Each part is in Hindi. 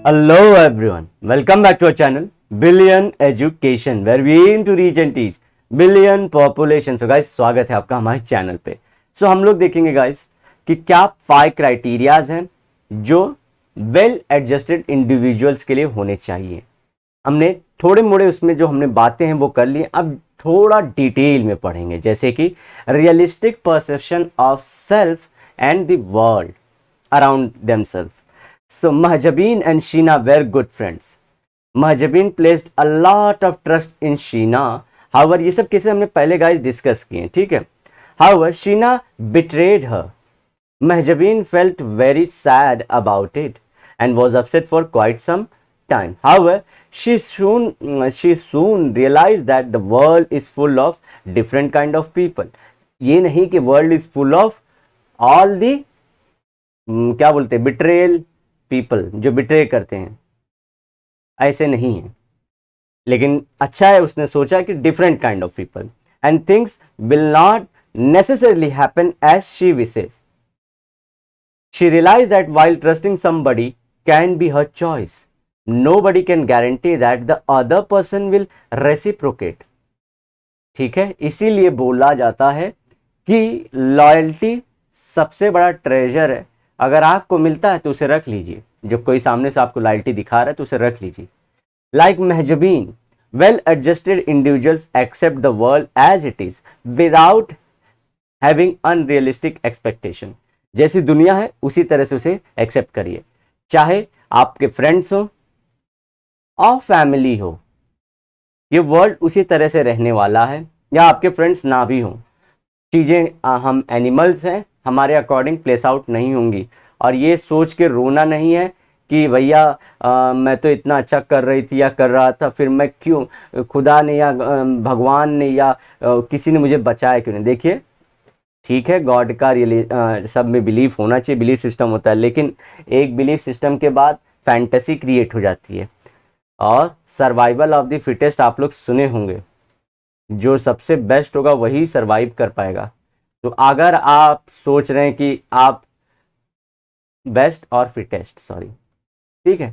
Hello everyone, welcome back to our channel Billion Education where we aim to reach and teach billion population. So guys स्वागत है आपका हमारे चैनल पे. So हम लोग देखेंगे guys कि क्या 5 क्राइटेरियाज हैं जो वेल एडजस्टेड इंडिविजुअल्स के लिए होने चाहिए. हमने थोड़े मोड़े उसमें जो हमने बातें हैं वो कर ली. अब थोड़ा डिटेल में पढ़ेंगे जैसे कि realistic perception of self and the world around themselves. So Mahjabeen and Sheena were good friends. Mahjabeen placed a lot of trust in Sheena. However, ये सब केसेस हमने पहले गाइस डिस्कस किए हैं, ठीक है. However, Sheena betrayed her. Mahjabeen felt very sad about it and was upset for quite some time. However, she soon realized that the world is full of different kind of people. ये नहीं कि world is full of all the क्या बोलते हैं betrayal पीपल जो बिट्रे करते हैं, ऐसे नहीं है. लेकिन अच्छा है उसने सोचा कि different kind of people and things will not necessarily happen as she wishes. She realise that while trusting somebody can be her choice, nobody can guarantee that the other person will reciprocate. ठीक है, इसीलिए बोला जाता है कि लॉयल्टी सबसे बड़ा ट्रेजर है. अगर आपको मिलता है तो उसे रख लीजिए. जब कोई सामने से आपको लॉयल्टी दिखा रहा है तो उसे रख लीजिए. Like Mahjabeen, well adjusted individuals accept the world as it is without having unrealistic expectation. जैसी दुनिया है उसी तरह से उसे एक्सेप्ट करिए, चाहे आपके फ्रेंड्स हो और फैमिली हो. ये वर्ल्ड उसी तरह से रहने वाला है, या आपके फ्रेंड्स ना भी हो. चीज़ें हम एनिमल्स हैं, हमारे अकॉर्डिंग प्लेस आउट नहीं होंगी. और ये सोच के रोना नहीं है कि भैया मैं तो इतना अच्छा कर रही थी या कर रहा था, फिर मैं क्यों, खुदा ने या भगवान ने या किसी ने मुझे बचाया क्यों नहीं. देखिए ठीक है, गॉड का सब में बिलीफ होना चाहिए, बिलीफ सिस्टम होता है, लेकिन एक बिलीफ सिस्टम के बाद फैंटेसी क्रिएट हो जाती है. और सर्वाइवल ऑफ द फिटेस्ट आप लोग सुने होंगे, जो सबसे बेस्ट होगा वही सर्वाइव कर पाएगा. तो अगर आप सोच रहे हैं कि आप बेस्ट और फिटेस्ट, ठीक है,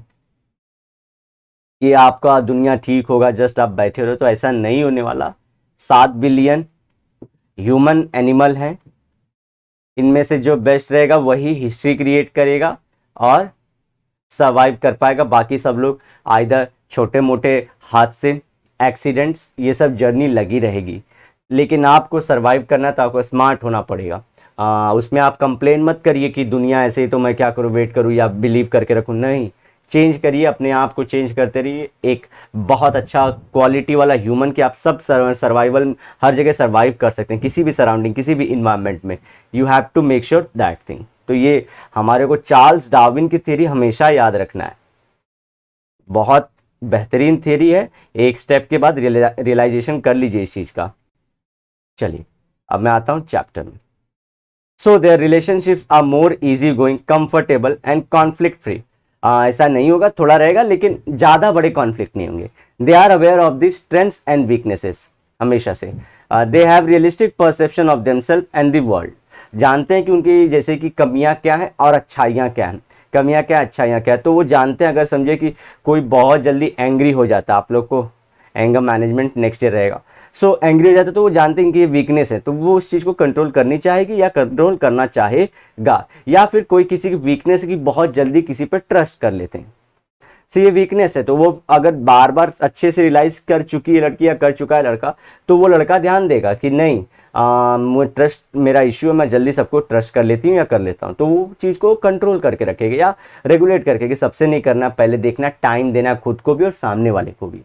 कि आपका दुनिया ठीक होगा जस्ट आप बैठे रहो, तो ऐसा नहीं होने वाला. 7 बिलियन ह्यूमन एनिमल हैं, इनमें से जो बेस्ट रहेगा वही हिस्ट्री क्रिएट करेगा और सर्वाइव कर पाएगा. बाकी सब लोग आइदर छोटे मोटे हादसे, एक्सीडेंट्स, ये सब जर्नी लगी रहेगी. लेकिन आपको सर्वाइव करना है तो आपको स्मार्ट होना पड़ेगा. उसमें आप कंप्लेन मत करिए कि दुनिया ऐसे ही तो मैं क्या करूँ, वेट करूँ या बिलीव करके रखूँ. नहीं, चेंज करिए, अपने आप को चेंज करते रहिए. एक बहुत अच्छा क्वालिटी वाला ह्यूमन कि आप सब सर्वाइवल हर जगह सर्वाइव कर सकते हैं, किसी भी सराउंडिंग, किसी भी इन्वायरमेंट में. You have to make sure that thing. तो ये हमारे को चार्ल्स डार्विन की थ्योरी हमेशा याद रखना है. बहुत बेहतरीन थ्योरी है, एक स्टेप के बाद रियलाइजेशन कर लीजिए इस चीज़ का. चलिए अब मैं आता हूँ चैप्टर में. So their relationships are more easy going, comfortable and conflict free. ऐसा नहीं होगा, थोड़ा रहेगा लेकिन ज़्यादा बड़े कॉन्फ्लिक्ट नहीं होंगे. They are aware of the strengths and weaknesses, हमेशा से. They have realistic perception of themselves and the world. जानते हैं कि उनकी जैसे कि कमियाँ क्या हैं और अच्छाइयाँ क्या हैं. कमियाँ क्या, अच्छाइयाँ क्या, तो वो जानते हैं. अगर समझे कि कोई बहुत जल्दी एंग्री हो जाता है, आप लोग को एंगर मैनेजमेंट नेक्स्ट ईयर रहेगा, सो एंग्री हो जाता है, तो वो जानते हैं कि ये वीकनेस है, तो वो उस चीज़ को कंट्रोल करनी चाहेगी या कंट्रोल करना चाहेगा. या फिर कोई किसी की वीकनेस की बहुत जल्दी किसी पर ट्रस्ट कर लेते हैं. सो ये वीकनेस है, तो वो अगर बार बार अच्छे से रियलाइज़ कर चुकी है लड़की या कर चुका है लड़का, तो वो लड़का ध्यान देगा कि नहीं, मुझे ट्रस्ट, मेरा इश्यू है, मैं जल्दी सबको ट्रस्ट कर लेती हूँ या कर लेता हूँ. तो वो चीज़ को कंट्रोल करके रखेगा या रेगुलेट करके कि सबसे नहीं करना, पहले देखना, टाइम देना खुद को भी और सामने वाले को भी.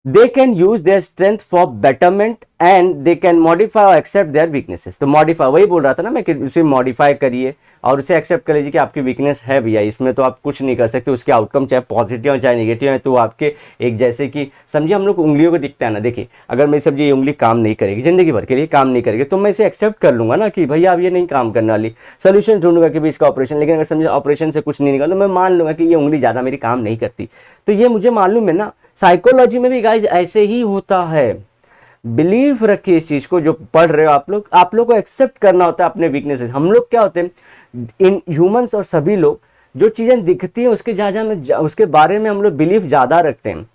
They can use their strength for betterment and they can modify or accept their weaknesses. तो modify, वही बोल रहा था ना मैं कि उसे modify करिए और उसे एक्सेप्ट कर लीजिए कि आपकी वीकनेस है भैया, इसमें तो आप कुछ नहीं कर सकते. उसके आउटकम चाहे पॉजिटिव हो चाहे नेगेटिव है, तो आपके एक जैसे कि समझिए हम लोग उंगलियों को दिखता है ना. देखिए अगर मेरी समझिए ये उंगली काम नहीं करेगी, ज़िंदगी भर के लिए काम नहीं करेगी, तो मैं इसे एक्सेप्ट कर लूँगा ना कि भैया अब ये नहीं काम करने वाली, सोल्यूशन ढूंढूंगा कि भाई इसका ऑपरेशन. लेकिन अगर समझिए ऑपरेशन से कुछ नहीं निकला, तो मैं मान लूँगा कि ये उंगली ज़्यादा मेरी काम नहीं करती. तो ये मुझे मालूम है ना. साइकोलॉजी में भी गाइज ऐसे ही होता है. बिलीव रखिए इस चीज को, जो पढ़ रहे हो आप लोग को एक्सेप्ट करना होता है अपने वीकनेसेस. हम लोग क्या होते हैं इन ह्यूमंस और सभी लोग जो चीज़ें दिखती हैं उसके उसके बारे में हम लोग बिलीफ ज़्यादा रखते हैं,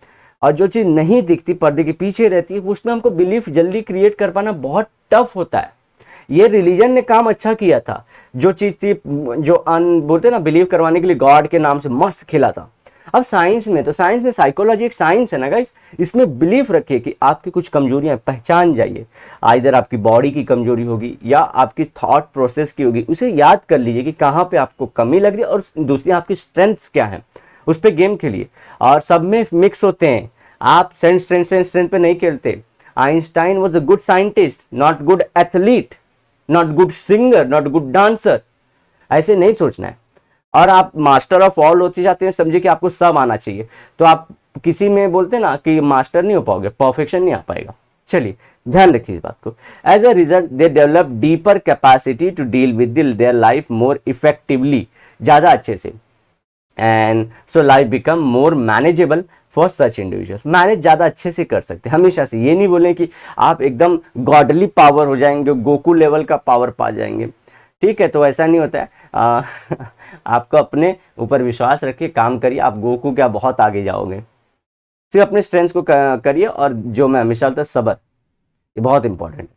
और जो चीज़ नहीं दिखती, पर्दे के पीछे रहती है, उसमें हमको बिलीफ जल्दी क्रिएट कर पाना बहुत टफ होता है। ये रिलीजन ने काम अच्छा किया था, जो चीज़ थी जो बोलते ना बिलीव करवाने के लिए गॉड के नाम से मस्त खेला था। अब साइंस में, तो साइंस में साइकोलॉजी एक साइंस है ना गाइस, इसमें बिलीफ रखिए कि आपकी कुछ कमजोरियां पहचान जाइए, आइदर आपकी बॉडी की कमजोरी होगी या आपकी थॉट प्रोसेस की होगी, उसे याद कर लीजिए कि कहाँ पे आपको कमी लग रही है और दूसरी आपकी स्ट्रेंथ्स क्या है, उस पर गेम खेलिए। और सब में मिक्स होते हैं, आप स्ट्रेंथ पे नहीं खेलते। Einstein was a good scientist, not good athlete, not good singer, not good dancer, ऐसे नहीं सोचना है। और आप मास्टर ऑफ ऑल होते जाते हैं, समझिए कि आपको सब आना चाहिए, तो आप किसी में बोलते हैं ना कि मास्टर नहीं हो पाओगे, परफेक्शन नहीं आ पाएगा। चलिए ध्यान रखिए इस बात को। As a result they develop deeper capacity to deal with their life more effectively, ज़्यादा अच्छे से, and so life become more manageable for such individuals. Manage ज़्यादा अच्छे से कर सकते हैं हमेशा से। ये नहीं बोलें कि आप एकदम गॉडली पावर हो जाएंगे, गोकू लेवल का पावर पा जाएंगे, ठीक है, तो ऐसा नहीं होता है। आपको अपने ऊपर विश्वास रखिए, काम करिए, आप गोकू क्या बहुत आगे जाओगे। सिर्फ अपने स्ट्रेंथ्स को करिए, और जो मैं हमेशा बोलता सबर, ये बहुत इंपॉर्टेंट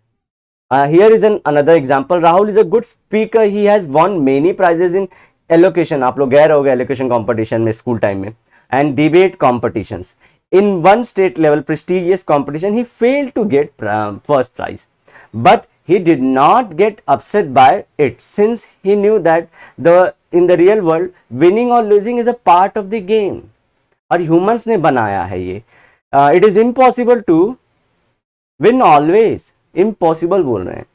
है। Here is an another example, Rahul is a good speaker, he has won many prizes in elocution, आप लोग गए रहोगे एलोकेशन कॉम्पिटिशन में स्कूल टाइम में, and debate competitions. In one state level prestigious competition he failed to get first prize, but he did not get upset by it, since he knew that in the real world winning or losing is a part of the game। और humans ने बनाया है ये, it is impossible to win always, impossible बोल रहे हैं।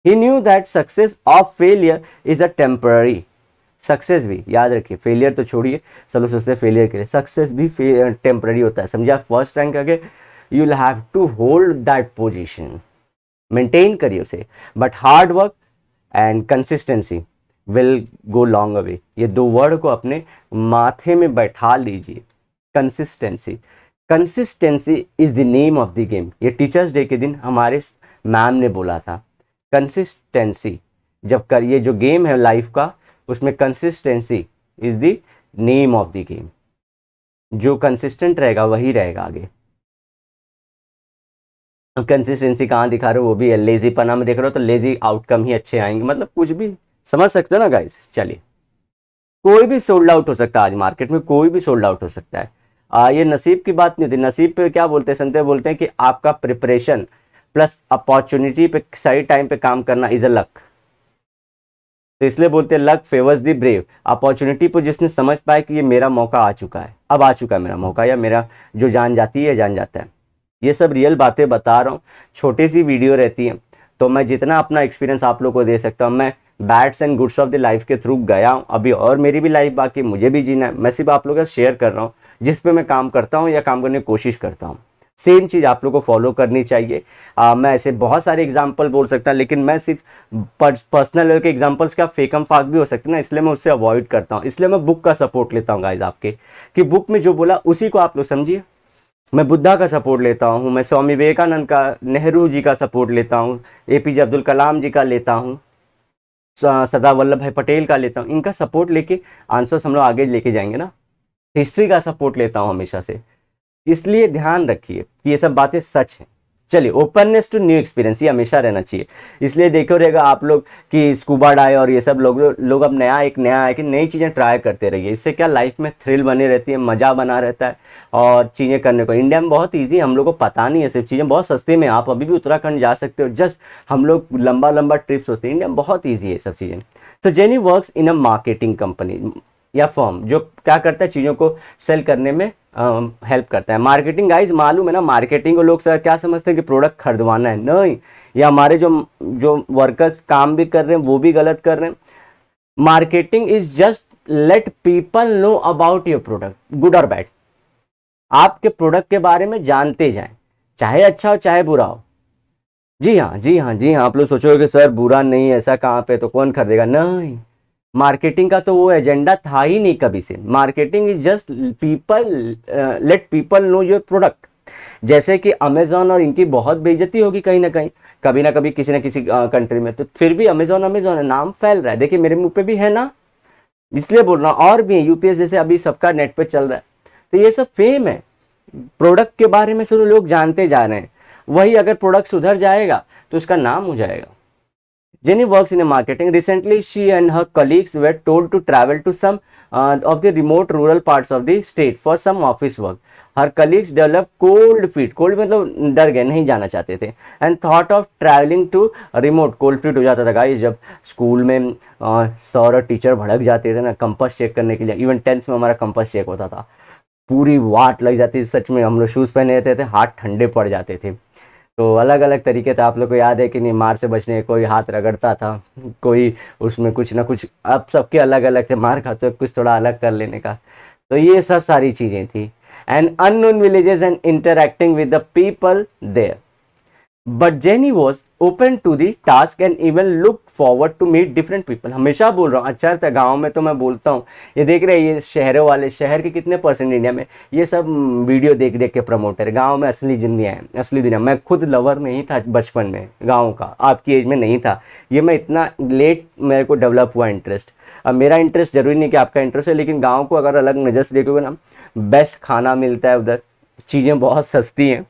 he knew that success or failure is a temporary, success भी याद रखिए, फेलियर तो छोड़िए, सब लोग सोचते हैं फेलियर के लिए, सक्सेस भी टेम्पररी होता है। समझिए, आप फर्स्ट रैंक करके you will have to hold that position, maintain करिए उसे, but hard work and consistency will go long away. ये दो वर्ड को अपने माथे में बैठा लीजिए, consistency. Consistency is the name of the game. ये टीचर्स डे के दिन हमारे मैम ने बोला था, कंसिस्टेंसी जब करिए, जो गेम है लाइफ का, उसमें consistency is the name of the game. जो कंसिस्टेंट रहेगा वही रहेगा आगे। कंसिस्टेंसी कहाँ दिखा रहे हो, वो भी है लेजी पना में देख रहे हो, तो लेजी आउटकम ही अच्छे आएंगे, मतलब कुछ भी समझ सकते हो ना गाइस। चलिए, कोई भी सोल्ड आउट हो सकता है आज मार्केट में, कोई भी सोल्ड आउट हो सकता है। ये नसीब की बात नहीं होती। नसीब पे क्या बोलते हैं, संते बोलते हैं कि आपका प्रिपरेशन प्लस अपॉर्चुनिटी पे सही टाइम पे काम करना इज अ लक। तो इसलिए बोलते हैं luck favours the brave. Opportunity पर जिसने समझ पाया कि ये मेरा मौका आ चुका है, अब आ चुका है मेरा मौका, या मेरा जो जान जाती है जान जाता है। ये सब रियल बातें बता रहा हूँ, छोटी सी वीडियो रहती है, तो मैं जितना अपना एक्सपीरियंस आप लोग को दे सकता हूँ, मैं bads and goods of the life के थ्रू गया हूँ, अभी और मेरी भी लाइफ बाकी, मुझे भी जीना है। मैं सिर्फ आप लोगों के साथ शेयर कर रहा हूँ जिस पे मैं काम करता हूँ या काम करने की कोशिश करता हूँ। सेम चीज़ आप लोग को फॉलो करनी चाहिए। मैं ऐसे बहुत सारे एग्जाम्पल बोल सकता, लेकिन मैं सिर्फ पर्सनल लेवल के एग्जाम्पल्स का फेकम फाक भी हो सकते ना, इसलिए मैं उससे अवॉइड करता हूँ। इसलिए मैं बुक का सपोर्ट लेता हूँ गाइज आपके, कि बुक में जो बोला उसी को आप लोग समझिए। मैं बुद्धा का सपोर्ट लेता हूँ, मैं स्वामी विवेकानंद का, नेहरू जी का सपोर्ट लेता हूँ, APJ अब्दुल कलाम जी का लेता हूँ, सरदार वल्लभ भाई पटेल का लेता हूँ। इनका सपोर्ट लेके आंसर्स हम लोग आगे लेके जाएंगे ना। हिस्ट्री का सपोर्ट लेता हूँ हमेशा से, इसलिए ध्यान रखिए कि ये सब बातें सच हैं। चलिए, ओपननेस टू न्यू एक्सपीरियंस ये हमेशा रहना चाहिए। इसलिए देखो रहेगा आप लोग कि स्कूबा डाई और ये सब लोग अब नया है कि नई चीज़ें ट्राई करते रहिए। इससे क्या लाइफ में थ्रिल बनी रहती है, मज़ा बना रहता है, और चीज़ें करने को इंडिया में बहुत ईजी है, हम लोग को पता नहीं है, सिर्फ चीज़ें बहुत सस्ते में। आप अभी भी उत्तराखंड जा सकते हो, जस्ट हम लोग लंबा लंबा ट्रिप सोचते हैं, इंडिया में बहुत ईजी है सब चीज़ें। So Jenny works in a marketing company या फर्म, जो क्या करता है चीज़ों को सेल करने में हेल्प करता है। मार्केटिंग गाइज मालूम है ना, मार्केटिंग को लोग सर क्या समझते हैं कि प्रोडक्ट खरीदवाना है, नहीं, या हमारे जो वर्कर्स काम भी कर रहे हैं वो भी गलत कर रहे हैं। Marketing is just let people know about your product, good और बैड। आपके प्रोडक्ट के बारे में जानते जाएं, चाहे अच्छा हो चाहे बुरा हो। जी हाँ जी हाँ जी हाँ, आप लोग सोचोगे कि सर बुरा नहीं है, ऐसा कहाँ पे, तो कौन खरीदेगा, नहीं। मार्केटिंग का तो वो एजेंडा था ही नहीं कभी से। Marketing is just people, let people know your product. जैसे कि अमेजोन और इनकी बहुत बेइज्जती होगी कहीं ना कभी किसी न किसी कंट्री में, तो फिर भी अमेजोन है, नाम फैल रहा है। देखिए मेरे मुंह पे भी है ना, इसलिए बोल रहा हूँ। और भी यूपीएस जैसे अभी सबका नेट पे चल रहा है, तो ये सब फेम है। प्रोडक्ट के बारे में सुनो लोग जानते जा रहे हैं, वही अगर प्रोडक्ट सुधर जाएगा तो उसका नाम हो जाएगा। Jenny works in a marketing. Recently, she and her colleagues were told to travel to some of the remote rural parts of the state for some office work. Her colleagues developed cold feet. Cold मतलब डर गए, नहीं जाना चाहते थे. And thought of traveling to remote. Cold feet हो जाता था गाइस जब स्कूल में सर और टीचर भड़क जाते थे ना कंपास चेक करने के लिए। इवन 10th में हमारा कंपास चेक होता था, पूरी वाट लग जाती थी सच में। हम लोग शूज़ पहने रहते थे, हाथ ठंडे पड़ जाते थे। तो अलग अलग तरीके थे। आप लोग को याद है कि नहीं, मार से बचने कोई हाथ रगड़ता था, कोई उसमें कुछ ना कुछ। अब सबके अलग अलग थे, मार खाते कुछ थोड़ा अलग कर लेने का। तो ये सब सारी चीज़ें थी। And unknown villages and interacting with the people there, but Jenny was open to the task and even look forward to meet different people. हमेशा बोल रहा हूँ, अच्छा था गाँव में तो मैं बोलता हूँ, ये देख रहे हैं ये शहरों वाले, शहर के कितने परसेंट इंडिया में ये सब वीडियो देख देख के प्रमोटर। गाँव में असली जिंदगी है, असली दुनिया। मैं खुद लवर नहीं था बचपन में गाँव का, आपकी एज में नहीं था। ये मैं इतना लेट मेरे को डेवलप हुआ इंटरेस्ट। अब मेरा इंटरेस्ट जरूरी नहीं कि आपका इंटरेस्ट है, लेकिन गाँव को अगर अलग नज़र से देखोगे ना, बेस्ट खाना मिलता है उधर, चीज़ें बहुत सस्ती हैं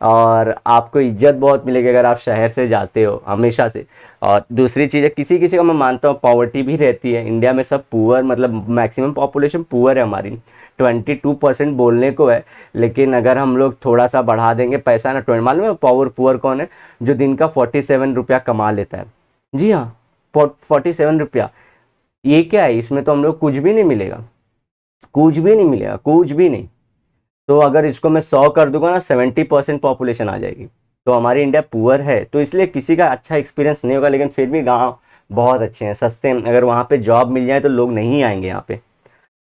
और आपको इज्जत बहुत मिलेगी अगर आप शहर से जाते हो हमेशा से। और दूसरी चीज़ है, किसी किसी का मैं मानता हूँ पॉवर्टी भी रहती है इंडिया में। सब पुअर, मतलब मैक्सिमम पॉपुलेशन पुअर है हमारी। 22% बोलने को है, लेकिन अगर हम लोग थोड़ा सा बढ़ा देंगे पैसा ना, 20 मालूम है पुअर कौन है? जो दिन का 47 रुपया कमा लेता है। जी हाँ, 47 रुपया। ये क्या है? इसमें तो हम लोग कुछ भी नहीं मिलेगा, कुछ भी नहीं मिलेगा, कुछ भी नहीं। तो अगर इसको मैं 100 कर दूंगा ना, 70% पॉपुलेशन आ जाएगी। तो हमारी इंडिया पुअर है, तो इसलिए किसी का अच्छा एक्सपीरियंस नहीं होगा। लेकिन फिर भी गांव बहुत अच्छे हैं, सस्ते हैं। अगर वहाँ पे जॉब मिल जाए तो लोग नहीं आएंगे यहाँ पे।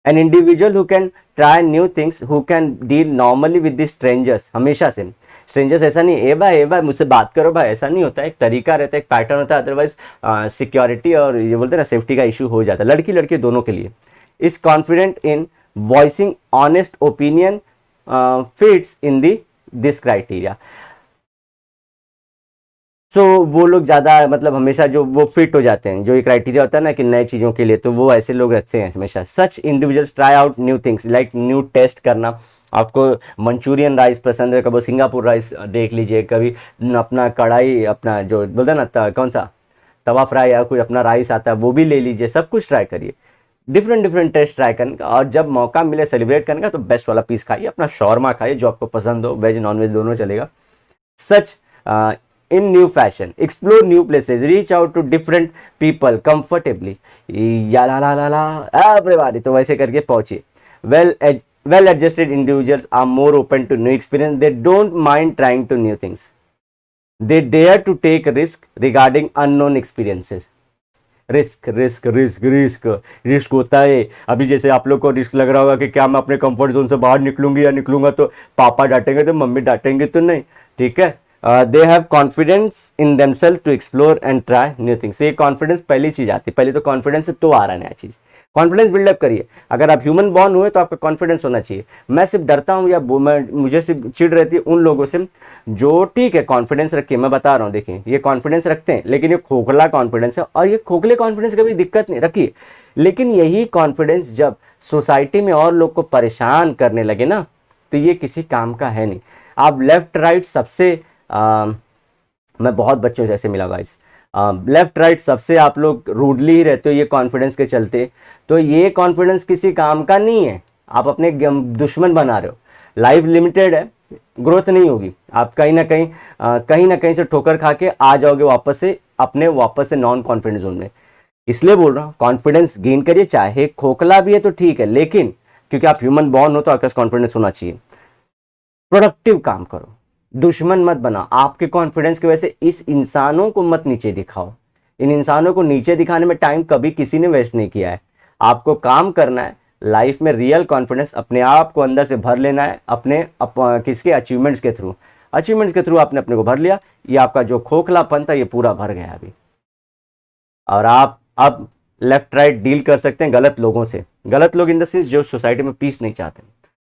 An individual who can try new things, who can deal normally with the strangers. हमेशा से स्ट्रेंजर्स ऐसा नहीं, ए भाई मुझसे बात करो भाई, ऐसा नहीं होता है। एक तरीका रहता है, एक पैटर्न होता है। अदरवाइज सिक्योरिटी और ये बोलते हैं ना सेफ्टी का इशू हो जाता है, लड़की लड़के दोनों के लिए। Is confident in voicing honest opinion fits in this criteria. So वो लोग ज़्यादा, मतलब हमेशा जो वो फिट हो जाते हैं, जो ये क्राइटेरिया होता है ना कि नए चीज़ों के लिए, तो वो ऐसे लोग रखते हैं हमेशा। Such individuals try out new things, like new taste करना। आपको मंचूरियन राइस पसंद है, कभी सिंगापुर राइस देख लीजिए, कभी अपना कढ़ाई, अपना जो बोलते हैं ना कौन सा तवा फ्राई या कोई अपना राइस आता है वो भी ले लीजिए। सब कुछ ट्राई करिए, डिफरेंट डिफरेंट टेस्ट ट्राई करने का। और जब मौका मिले सेलिब्रेट करने का तो बेस्ट वाला पीस खाइए, अपना शॉर्मा खाइए जो आपको पसंद हो, वेज नॉन वेज दोनों चलेगा। Such in new fashion, explore new places, reach out to different people comfortably. या ला एवरीबॉडी, तो वैसे करके पहुंचिए। Well adjusted individuals are more open to new experience, they don't mind trying to new things, they dare to take risk regarding unknown experiences. Risk risk risk risk risk होता है। अभी जैसे आप लोग को रिस्क लग रहा होगा कि क्या मैं अपने कंफर्ट जोन से बाहर निकलूंगी, या निकलूंगा तो पापा डांटेंगे तो मम्मी डांटेंगे तो नहीं, ठीक है। They have confidence in themselves to explore and try new things. ये कॉन्फिडेंस पहली चीज आती है, पहले तो कॉन्फिडेंस तो आ रहा है नया चीज। कॉन्फिडेंस बिल्डअप करिए। अगर आप ह्यूमन बॉर्न हुए तो आपका कॉन्फिडेंस होना चाहिए। मैं सिर्फ डरता हूँ या मुझे सिर्फ चिढ़ रहती है उन लोगों से जो, ठीक है कॉन्फिडेंस रखिए, मैं बता रहा हूँ, देखिए ये कॉन्फिडेंस रखते हैं लेकिन ये खोखला कॉन्फिडेंस है। और ये खोखले कॉन्फिडेंस का भी दिक्कत नहीं, रखिए। लेकिन यही कॉन्फिडेंस जब सोसाइटी में और लोग को परेशान करने लगे ना, तो ये किसी काम का है नहीं। आप लेफ्ट राइट सबसे मैं बहुत बच्चों जैसे मिला गाइस, लेफ्ट राइट सबसे आप लोग रूडली ही रहते हो ये कॉन्फिडेंस के चलते। तो ये कॉन्फिडेंस किसी काम का नहीं है, आप अपने दुश्मन बना रहे हो। लाइफ लिमिटेड है, ग्रोथ नहीं होगी। आप कहीं ना कहीं से ठोकर खा के आ जाओगे वापस से नॉन कॉन्फिडेंस जोन में। इसलिए बोल रहा हूँ कॉन्फिडेंस गेन करिए, चाहे खोखला भी है तो ठीक है, लेकिन क्योंकि आप ह्यूमन बॉर्न हो तो आपके पास कॉन्फिडेंस होना चाहिए। प्रोडक्टिव काम करो, दुश्मन मत बनाओ। आपके कॉन्फिडेंस की वजह से इस इंसानों को मत नीचे दिखाओ। इन इंसानों को नीचे दिखाने में टाइम कभी किसी ने वेस्ट नहीं किया है। आपको काम करना है लाइफ में, रियल कॉन्फिडेंस अपने आप को अंदर से भर लेना है, किसके अचीवमेंट्स के थ्रू आपने अपने को भर लिया। ये आपका जो खोखलापन था ये पूरा भर गया अभी। और आप अब लेफ्ट राइट डील कर सकते हैं गलत लोगों से। गलत लोग इन द सेंस जो सोसाइटी में पीस नहीं चाहते,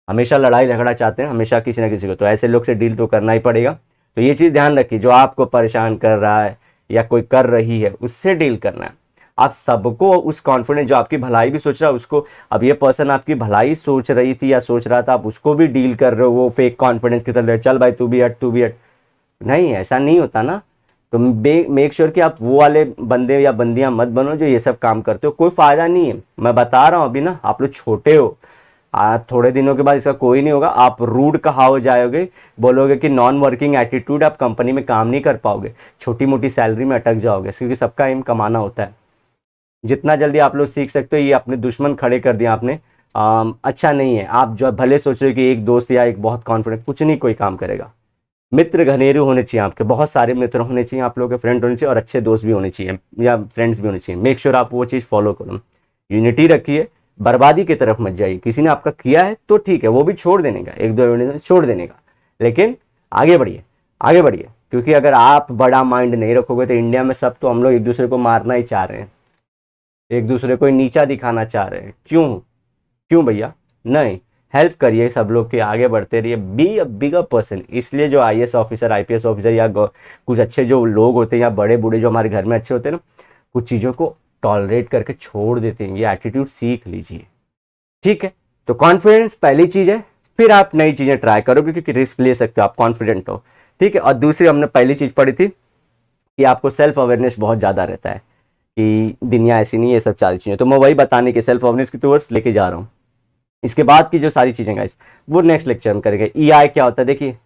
हमेशा लड़ाई झगड़ा चाहते हैं, हमेशा किसी ना किसी को, तो ऐसे लोग से डील तो करना ही पड़ेगा। तो ये चीज़ ध्यान रखिए, जो आपको परेशान कर रहा है या कोई कर रही है उससे डील करना है। आप सबको उस कॉन्फिडेंस, जो आपकी भलाई भी सोच रहा है उसको, अब ये पर्सन आपकी भलाई सोच रही थी या सोच रहा था, आप उसको भी डील कर रहे हो वो फेक कॉन्फिडेंस की तरह, चल भाई तू भी हट, तू भी हट। नहीं, ऐसा नहीं होता ना। तो मेक श्योर कि आप वो वाले बंदे या बंदियां मत बनो जो ये सब काम करते हो, कोई फायदा नहीं है। मैं बता रहा हूँ अभी ना, आप लोग छोटे हो, थोड़े दिनों के बाद इसका कोई नहीं होगा, आप रूड कहा हो जाओगे, बोलोगे कि नॉन वर्किंग एटीट्यूड, आप कंपनी में काम नहीं कर पाओगे, छोटी मोटी सैलरी में अटक जाओगे, क्योंकि सबका एम कमाना होता है। जितना जल्दी आप लोग सीख सकते हो, ये अपने दुश्मन खड़े कर दिया आपने, अच्छा नहीं है। आप जो भले सोच रहे हो कि एक दोस्त या एक बहुत कॉन्फिडेंट, कुछ नहीं कोई काम करेगा। मित्र घनेरू होने चाहिए आपके, बहुत सारे मित्र होने चाहिए आप लोगों के, फ्रेंड होने चाहिए और अच्छे दोस्त भी होने चाहिए या फ्रेंड्स भी होने चाहिए। मेक श्योर आप वो चीज़ फॉलो करो, यूनिटी रखिए, बर्बादी की तरफ मत जाइए। किसी ने आपका किया है तो ठीक है, वो भी छोड़ देने का, एक दो छोड़ देने का, लेकिन आगे बढ़िए, आगे बढ़िए। क्योंकि अगर आप बड़ा माइंड नहीं रखोगे तो इंडिया में सब तो हम लोग एक दूसरे को मारना ही चाह रहे हैं, एक दूसरे को नीचा दिखाना चाह रहे हैं। क्यों? क्यों भैया? नहीं, हेल्प करिए सब लोग के, आगे बढ़ते रहिए, बी अ बिगर पर्सन। इसलिए जो आईएएस ऑफिसर, आईपीएस ऑफिसर या कुछ अच्छे जो लोग होते हैं या बड़े बूढ़े जो हमारे घर में अच्छे होते हैं ना, कुछ चीज़ों को टॉलरेट करके छोड़ देते हैं। ये एटीट्यूड सीख लीजिए, ठीक है? तो कॉन्फिडेंस पहली चीज़ है, फिर आप नई चीज़ें ट्राई करोगे क्योंकि रिस्क ले सकते हो, आप कॉन्फिडेंट हो, ठीक है? और दूसरी हमने पहली चीज़ पढ़ी थी कि आपको सेल्फ अवेयरनेस बहुत ज़्यादा रहता है कि दुनिया ऐसी नहीं है, सब सारी चीज़ें, तो मैं वही बताने के सेल्फ अवेयरनेस की टूवर्ड्स लेके जा रहा हूँ। इसके बाद की जो सारी चीज़ें गाइस, वो नेक्स्ट लेक्चर में करेंगे। ईआई क्या होता है, देखिए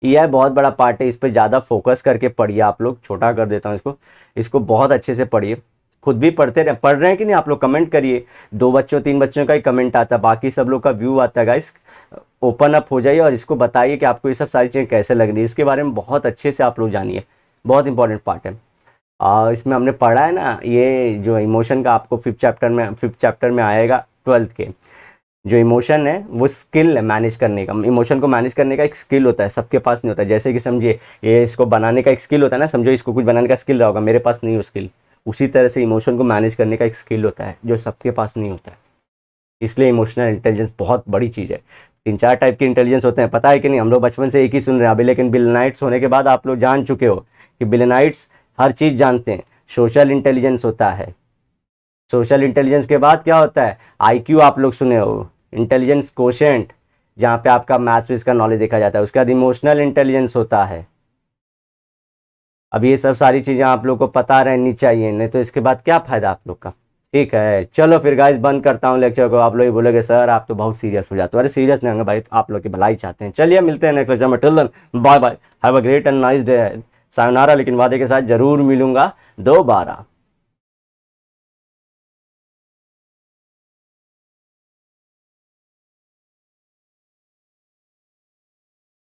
ईआई बहुत बड़ा पार्ट है, इस पर ज़्यादा फोकस करके पढ़िए आप लोग, छोटा कर देता हूँ इसको, इसको बहुत अच्छे से पढ़िए, खुद भी पढ़ते रहे, पढ़ रहे हैं कि नहीं आप लोग कमेंट करिए। 2 बच्चों 3 बच्चों का ही कमेंट आता है, बाकी सब लोग का व्यू आता है गाइस। ओपन अप हो जाइए और इसको बताइए कि आपको ये सब सारी चीज़ें कैसे लग रही है, इसके बारे में बहुत अच्छे से आप लोग जानिए, बहुत इंपॉर्टेंट पार्ट है। इसमें हमने पढ़ा है ना, ये जो इमोशन का आपको फिफ्थ चैप्टर में आएगा 12th के, जो इमोशन है वो स्किल है मैनेज करने का। इमोशन को मैनेज करने का एक स्किल होता है, सबके पास नहीं होता है। जैसे कि समझिए ये इसको बनाने का एक स्किल होता है ना, समझो इसको कुछ बनाने का स्किल रहा होगा, मेरे पास नहीं हो स्किल, उसी तरह से इमोशन को मैनेज करने का एक स्किल होता है जो सबके पास नहीं होता है। इसलिए इमोशनल इंटेलिजेंस बहुत बड़ी चीज़ है। 3-4 टाइप के इंटेलिजेंस होते हैं, पता है कि नहीं? हम लोग बचपन से एक ही सुन रहे हैं अभी, लेकिन बिलियनाइट्स होने के बाद आप लोग जान चुके हो कि बिलियनाइट्स हर चीज़ जानते हैं। सोशल इंटेलिजेंस होता है, सोशल इंटेलिजेंस के बाद क्या होता है? आईक्यू आप लोग सुने हो, इंटेलिजेंस कोशेंट, जहाँ पे आपका मैथ्स विथ का नॉलेज देखा जाता है। उसके बाद इमोशनल इंटेलिजेंस होता है। अब ये सब सारी चीज़ें आप लोग को पता रहनी चाहिए, नहीं तो इसके बाद क्या फ़ायदा आप लोग का, ठीक है? चलो फिर गाइस बंद करता हूँ लेक्चर को। आप लोग ही बोलोगे सर आप तो बहुत सीरियस हो जाते हो, अरे सीरियस नहीं होंगे भाई, आप लोग की भलाई चाहते हैं। चलिए मिलते हैं नेक्स्ट लेक्चर में, till then bye bye, have a great and nice day. Sayonara, लेकिन वादे के साथ ज़रूर मिलूंगा दोबारा।